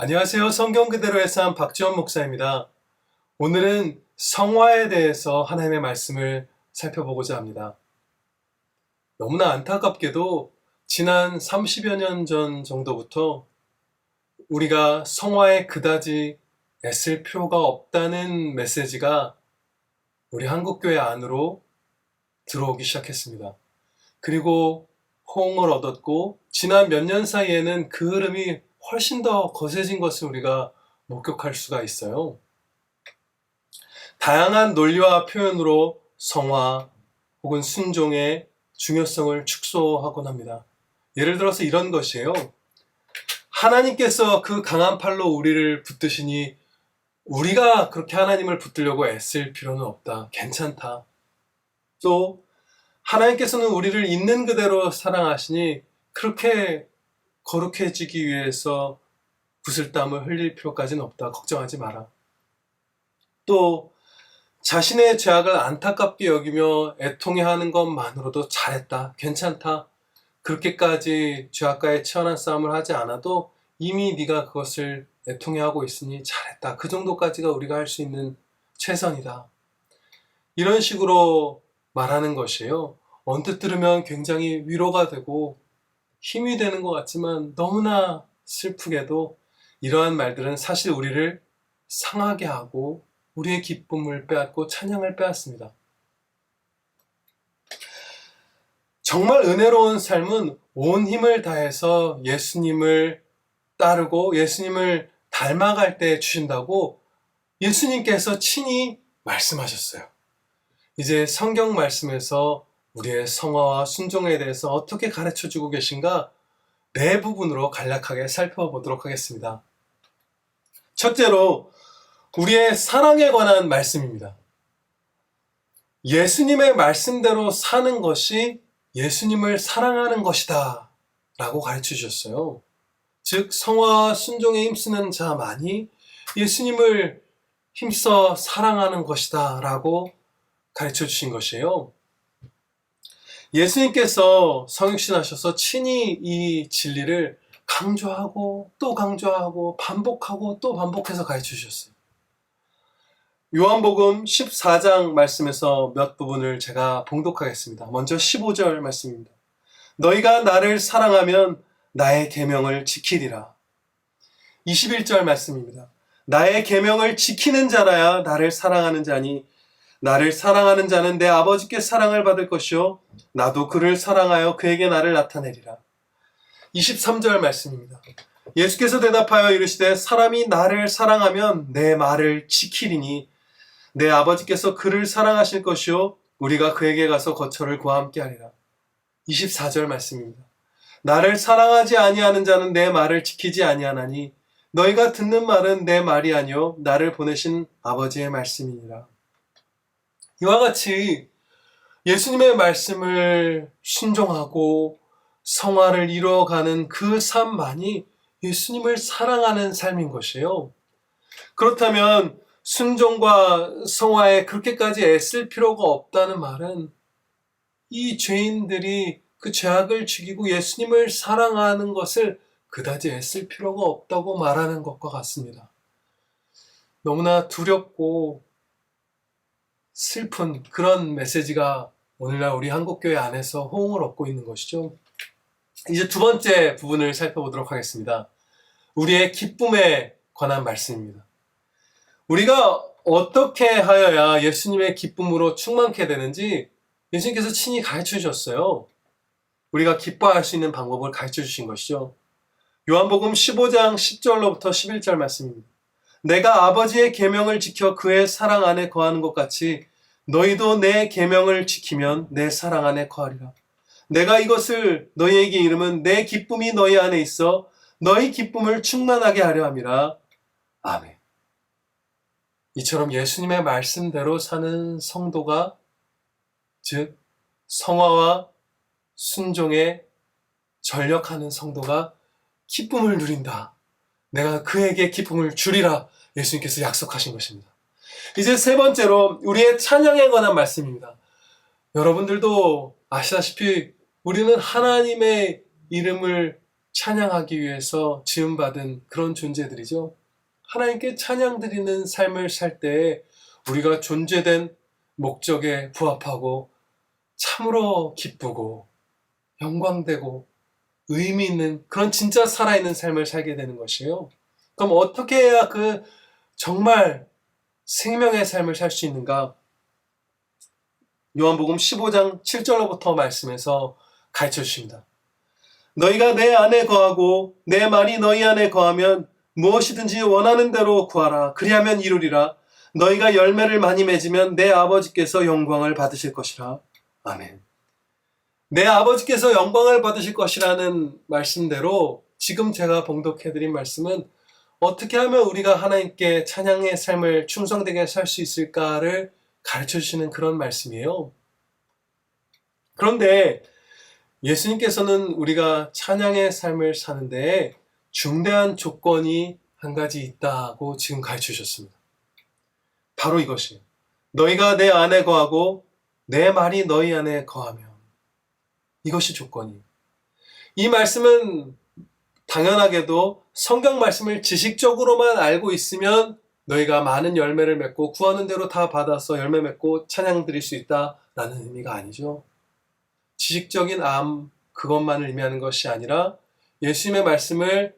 안녕하세요. 성경 그대로의 삶 박지원 목사입니다. 오늘은 성화에 대해서 하나님의 말씀을 살펴보고자 합니다. 너무나 안타깝게도 지난 30여 년 전 정도부터 우리가 성화에 그다지 애쓸 필요가 없다는 메시지가 우리 한국교회 안으로 들어오기 시작했습니다. 그리고 호응을 얻었고 지난 몇 년 사이에는 그 흐름이 훨씬 더 거세진 것을 우리가 목격할 수가 있어요. 다양한 논리와 표현으로 성화 혹은 순종의 중요성을 축소하곤 합니다. 예를 들어서 이런 것이에요. 하나님께서 그 강한 팔로 우리를 붙드시니 우리가 그렇게 하나님을 붙들려고 애쓸 필요는 없다. 괜찮다. 또 하나님께서는 우리를 있는 그대로 사랑하시니 그렇게 거룩해지기 위해서 구슬땀을 흘릴 필요까지는 없다. 걱정하지 마라. 또 자신의 죄악을 안타깝게 여기며 애통해하는 것만으로도 잘했다. 괜찮다. 그렇게까지 죄악과의 치열한 싸움을 하지 않아도 이미 네가 그것을 애통해하고 있으니 잘했다. 그 정도까지가 우리가 할 수 있는 최선이다. 이런 식으로 말하는 것이에요. 언뜻 들으면 굉장히 위로가 되고 힘이 되는 것 같지만 너무나 슬프게도 이러한 말들은 사실 우리를 상하게 하고 우리의 기쁨을 빼앗고 찬양을 빼앗습니다. 정말 은혜로운 삶은 온 힘을 다해서 예수님을 따르고 예수님을 닮아갈 때 주신다고 예수님께서 친히 말씀하셨어요. 이제 성경 말씀에서 우리의 성화와 순종에 대해서 어떻게 가르쳐주고 계신가 네 부분으로 간략하게 살펴보도록 하겠습니다. 첫째로 우리의 사랑에 관한 말씀입니다. 예수님의 말씀대로 사는 것이 예수님을 사랑하는 것이다 라고 가르쳐 주셨어요. 즉 성화와 순종에 힘쓰는 자만이 예수님을 힘써 사랑하는 것이다 라고 가르쳐 주신 것이에요. 예수님께서 성육신하셔서 친히 이 진리를 강조하고 또 강조하고 반복하고 또 반복해서 가르쳐 주셨어요. 요한복음 14장 말씀에서 몇 부분을 제가 봉독하겠습니다. 먼저 15절 말씀입니다. 너희가 나를 사랑하면 나의 계명을 지키리라. 21절 말씀입니다. 나의 계명을 지키는 자라야 나를 사랑하는 자니 나를 사랑하는 자는 내 아버지께 사랑을 받을 것이요 나도 그를 사랑하여 그에게 나를 나타내리라. 23절 말씀입니다. 예수께서 대답하여 이르시되 사람이 나를 사랑하면 내 말을 지키리니 내 아버지께서 그를 사랑하실 것이요 우리가 그에게 가서 거처를 그와 함께 하리라. 24절 말씀입니다. 나를 사랑하지 아니하는 자는 내 말을 지키지 아니하나니 너희가 듣는 말은 내 말이 아니요 나를 보내신 아버지의 말씀이니라. 이와 같이 예수님의 말씀을 순종하고 성화를 이루어가는 그 삶만이 예수님을 사랑하는 삶인 것이에요. 그렇다면 순종과 성화에 그렇게까지 애쓸 필요가 없다는 말은 이 죄인들이 그 죄악을 죽이고 예수님을 사랑하는 것을 그다지 애쓸 필요가 없다고 말하는 것과 같습니다. 너무나 두렵고 슬픈 그런 메시지가 오늘날 우리 한국교회 안에서 호응을 얻고 있는 것이죠. 이제 두 번째 부분을 살펴보도록 하겠습니다. 우리의 기쁨에 관한 말씀입니다. 우리가 어떻게 하여야 예수님의 기쁨으로 충만케 되는지 예수님께서 친히 가르쳐 주셨어요. 우리가 기뻐할 수 있는 방법을 가르쳐 주신 것이죠. 요한복음 15장 10절로부터 11절 말씀입니다. 내가 아버지의 계명을 지켜 그의 사랑 안에 거하는 것 같이 너희도 내 계명을 지키면 내 사랑 안에 거하리라. 내가 이것을 너희에게 이름은 내 기쁨이 너희 안에 있어 너희 기쁨을 충만하게 하려 함이라. 아멘. 이처럼 예수님의 말씀대로 사는 성도가 즉 성화와 순종에 전력하는 성도가 기쁨을 누린다. 내가 그에게 기쁨을 주리라. 예수님께서 약속하신 것입니다. 이제 세 번째로 우리의 찬양에 관한 말씀입니다. 여러분들도 아시다시피 우리는 하나님의 이름을 찬양하기 위해서 지음받은 그런 존재들이죠. 하나님께 찬양 드리는 삶을 살 때에 우리가 존재된 목적에 부합하고 참으로 기쁘고 영광되고 의미 있는 그런 진짜 살아있는 삶을 살게 되는 것이에요. 그럼 어떻게 해야 그 정말 생명의 삶을 살 수 있는가? 요한복음 15장 7절로부터 말씀에서 가르쳐 주십니다. 너희가 내 안에 거하고 내 말이 너희 안에 거하면 무엇이든지 원하는 대로 구하라. 그리하면 이루리라. 너희가 열매를 많이 맺으면 내 아버지께서 영광을 받으실 것이라. 아멘. 내 아버지께서 영광을 받으실 것이라는 말씀대로 지금 제가 봉독해드린 말씀은 어떻게 하면 우리가 하나님께 찬양의 삶을 충성되게 살 수 있을까를 가르쳐 주시는 그런 말씀이에요. 그런데 예수님께서는 우리가 찬양의 삶을 사는데 중대한 조건이 한 가지 있다고 지금 가르쳐 주셨습니다. 바로 이것이에요. 너희가 내 안에 거하고 내 말이 너희 안에 거하면, 이것이 조건이에요. 이 말씀은 당연하게도 성경 말씀을 지식적으로만 알고 있으면 너희가 많은 열매를 맺고 구하는 대로 다 받아서 열매 맺고 찬양 드릴 수 있다라는 의미가 아니죠. 지식적인 그것만을 의미하는 것이 아니라 예수님의 말씀을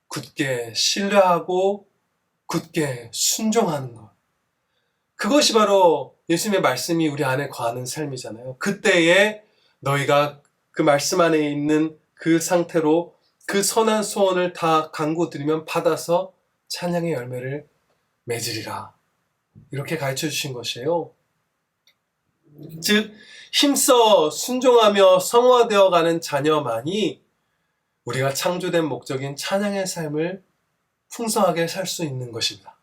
굳게 신뢰하고 굳게 순종하는 것. 그것이 바로 예수님의 말씀이 우리 안에 거하는 삶이잖아요. 그때에 너희가 그 말씀 안에 있는 그 상태로 그 선한 소원을 다 간구드리면 받아서 찬양의 열매를 맺으리라. 이렇게 가르쳐 주신 것이에요. 즉 힘써 순종하며 성화되어가는 자녀만이 우리가 창조된 목적인 찬양의 삶을 풍성하게 살 수 있는 것입니다.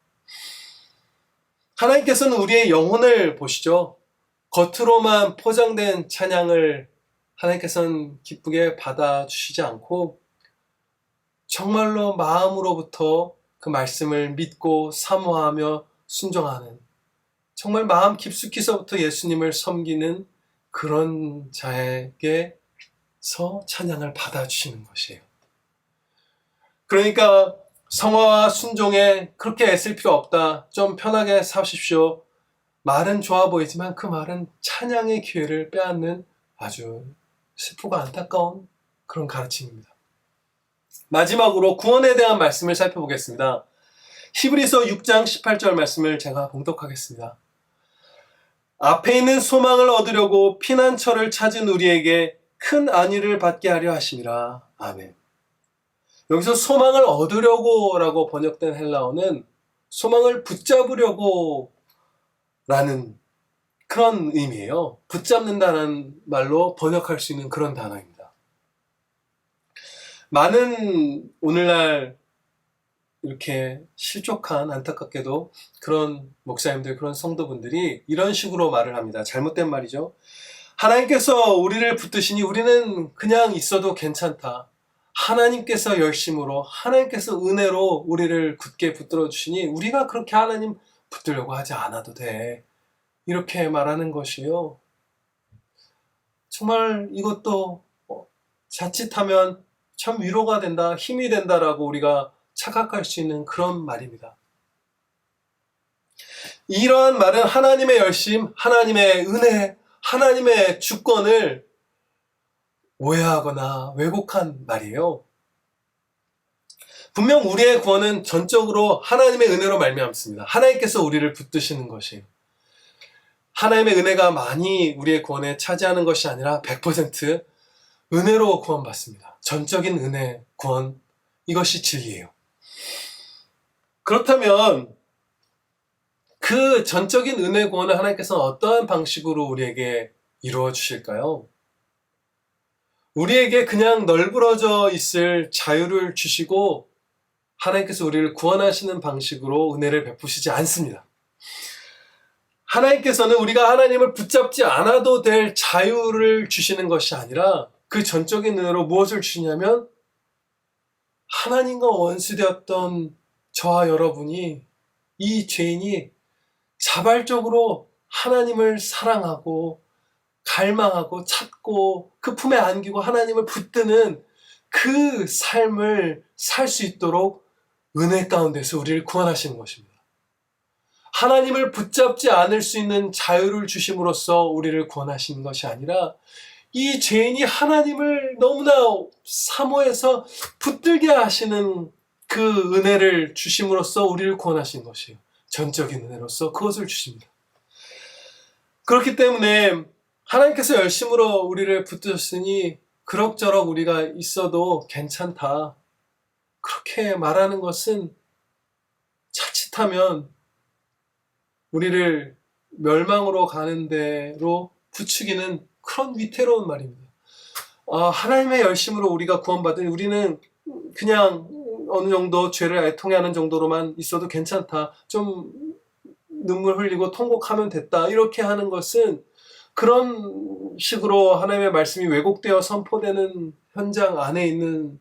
하나님께서는 우리의 영혼을 보시죠. 겉으로만 포장된 찬양을 하나님께서는 기쁘게 받아주시지 않고 정말로 마음으로부터 그 말씀을 믿고 사모하며 순종하는, 정말 마음 깊숙이서부터 예수님을 섬기는 그런 자에게서 찬양을 받아주시는 것이에요. 그러니까 성화와 순종에 그렇게 애쓸 필요 없다. 좀 편하게 사십시오. 말은 좋아 보이지만 그 말은 찬양의 기회를 빼앗는 아주 슬프고 안타까운 그런 가르침입니다. 마지막으로 구원에 대한 말씀을 살펴보겠습니다. 히브리서 6장 18절 말씀을 제가 봉독하겠습니다. 앞에 있는 소망을 얻으려고 피난처를 찾은 우리에게 큰 안위를 받게 하려 하심이라. 아멘. 여기서 소망을 얻으려고 라고 번역된 헬라어는 소망을 붙잡으려고 라는 그런 의미예요. 붙잡는다는 말로 번역할 수 있는 그런 단어입니다. 많은 오늘날 이렇게 실족한, 안타깝게도 그런 목사님들, 그런 성도분들이 이런 식으로 말을 합니다. 잘못된 말이죠. 하나님께서 우리를 붙드시니 우리는 그냥 있어도 괜찮다. 하나님께서 열심으로, 하나님께서 은혜로 우리를 굳게 붙들어 주시니 우리가 그렇게 하나님 붙들려고 하지 않아도 돼. 이렇게 말하는 것이요. 정말 이것도 자칫하면 참 위로가 된다, 힘이 된다라고 우리가 착각할 수 있는 그런 말입니다. 이러한 말은 하나님의 열심, 하나님의 은혜, 하나님의 주권을 오해하거나 왜곡한 말이에요. 분명 우리의 구원은 전적으로 하나님의 은혜로 말미암습니다. 하나님께서 우리를 붙드시는 것이에요. 하나님의 은혜가 많이 우리의 구원에 차지하는 것이 아니라 100% 은혜로 구원받습니다. 전적인 은혜, 구원, 이것이 진리예요. 그렇다면 그 전적인 은혜 구원을 하나님께서는 어떠한 방식으로 우리에게 이루어 주실까요? 우리에게 그냥 널브러져 있을 자유를 주시고 하나님께서 우리를 구원하시는 방식으로 은혜를 베푸시지 않습니다. 하나님께서는 우리가 하나님을 붙잡지 않아도 될 자유를 주시는 것이 아니라 그 전적인 은혜로 무엇을 주시냐면 하나님과 원수되었던 저와 여러분이, 이 죄인이 자발적으로 하나님을 사랑하고 갈망하고 찾고 그 품에 안기고 하나님을 붙드는 그 삶을 살 수 있도록 은혜 가운데서 우리를 구원하시는 것입니다. 하나님을 붙잡지 않을 수 있는 자유를 주심으로써 우리를 구원하시는 것이 아니라 이 죄인이 하나님을 너무나 사모해서 붙들게 하시는 그 은혜를 주심으로써 우리를 구원하시는 것이에요. 전적인 은혜로서 그것을 주십니다. 그렇기 때문에 하나님께서 열심으로 우리를 붙드셨으니 그럭저럭 우리가 있어도 괜찮다. 그렇게 말하는 것은 자칫하면 우리를 멸망으로 가는 대로 부추기는 그런 위태로운 말입니다. 하나님의 열심으로 우리가 구원받은 우리는 그냥 어느 정도 죄를 애통해하는 정도로만 있어도 괜찮다. 좀 눈물 흘리고 통곡하면 됐다. 이렇게 하는 것은 그런 식으로 하나님의 말씀이 왜곡되어 선포되는 현장 안에 있는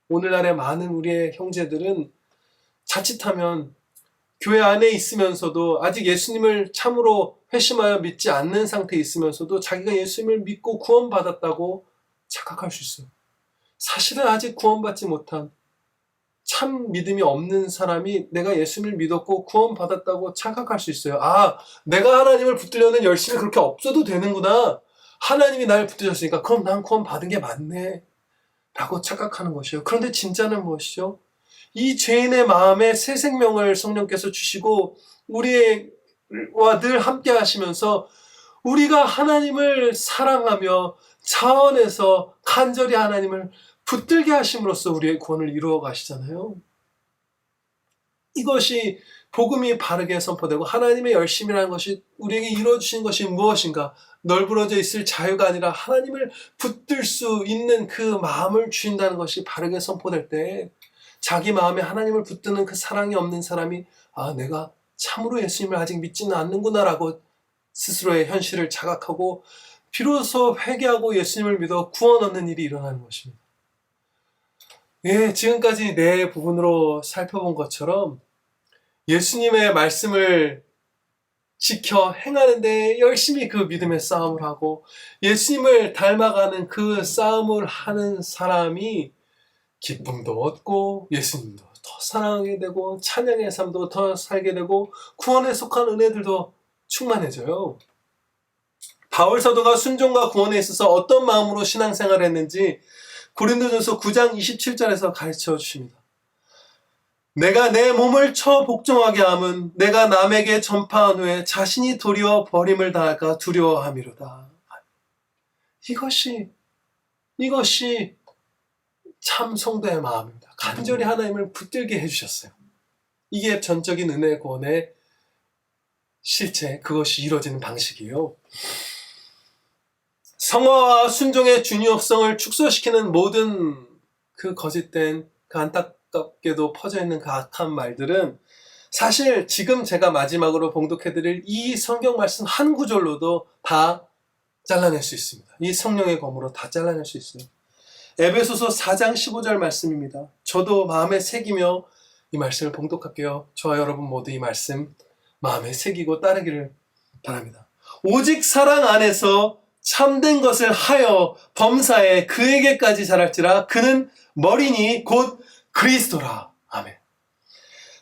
오늘날의 많은 우리의 형제들은 자칫하면 교회 안에 있으면서도 아직 예수님을 참으로 회심하여 믿지 않는 상태에 있으면서도 자기가 예수님을 믿고 구원받았다고 착각할 수 있어요. 사실은 아직 구원받지 못한 참 믿음이 없는 사람이 내가 예수님을 믿었고 구원받았다고 착각할 수 있어요. 내가 하나님을 붙들려는 열심이 그렇게 없어도 되는구나. 하나님이 나를 붙드셨으니까 그럼 난 구원받은 게 맞네. 라고 착각하는 것이에요. 그런데 진짜는 무엇이죠? 이 죄인의 마음에 새 생명을 성령께서 주시고 우리와 늘 함께 하시면서 우리가 하나님을 사랑하며 자원해서 간절히 하나님을 붙들게 하심으로써 우리의 구원을 이루어 가시잖아요. 이것이 복음이 바르게 선포되고 하나님의 열심이라는 것이 우리에게 이루어주신 것이 무엇인가? 널브러져 있을 자유가 아니라 하나님을 붙들 수 있는 그 마음을 주신다는 것이 바르게 선포될 때 자기 마음에 하나님을 붙드는 그 사랑이 없는 사람이 내가 참으로 예수님을 아직 믿지는 않는구나 라고 스스로의 현실을 자각하고 비로소 회개하고 예수님을 믿어 구원 얻는 일이 일어나는 것입니다. 지금까지 네 부분으로 살펴본 것처럼 예수님의 말씀을 지켜 행하는데 열심히 그 믿음의 싸움을 하고 예수님을 닮아가는 그 싸움을 하는 사람이 기쁨도 얻고 예수님도 더 사랑하게 되고 찬양의 삶도 더 살게 되고 구원에 속한 은혜들도 충만해져요. 바울 사도가 순종과 구원에 있어서 어떤 마음으로 신앙생활을 했는지 고린도전서 9장 27절에서 가르쳐 주십니다. 내가 내 몸을 처 복종하게 함은 내가 남에게 전파한 후에 자신이 도리어 버림을 당할까 두려워함이로다. 이것이 참 성도의 마음입니다. 간절히 하나님을 붙들게 해주셨어요. 이게 전적인 은혜 구원의 실체, 그것이 이루어지는 방식이에요. 성화와 순종의 중요성을 축소시키는 모든 그 거짓된, 그 안타깝게도 퍼져있는 그 악한 말들은 사실 지금 제가 마지막으로 봉독해드릴 이 성경 말씀 한 구절로도 다 잘라낼 수 있습니다. 이 성령의 검으로 다 잘라낼 수 있어요. 에베소서 4장 15절 말씀입니다. 저도 마음에 새기며 이 말씀을 봉독할게요. 저와 여러분 모두 이 말씀 마음에 새기고 따르기를 바랍니다. 오직 사랑 안에서 참된 것을 하여 범사에 그에게까지 자랄지라. 그는 머리니 곧 그리스도라. 아멘.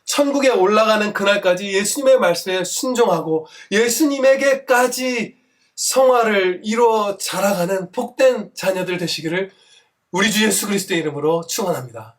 천국에 올라가는 그날까지 예수님의 말씀에 순종하고 예수님에게까지 성화를 이루어 자라가는 복된 자녀들 되시기를 우리 주 예수 그리스도의 이름으로 축원합니다.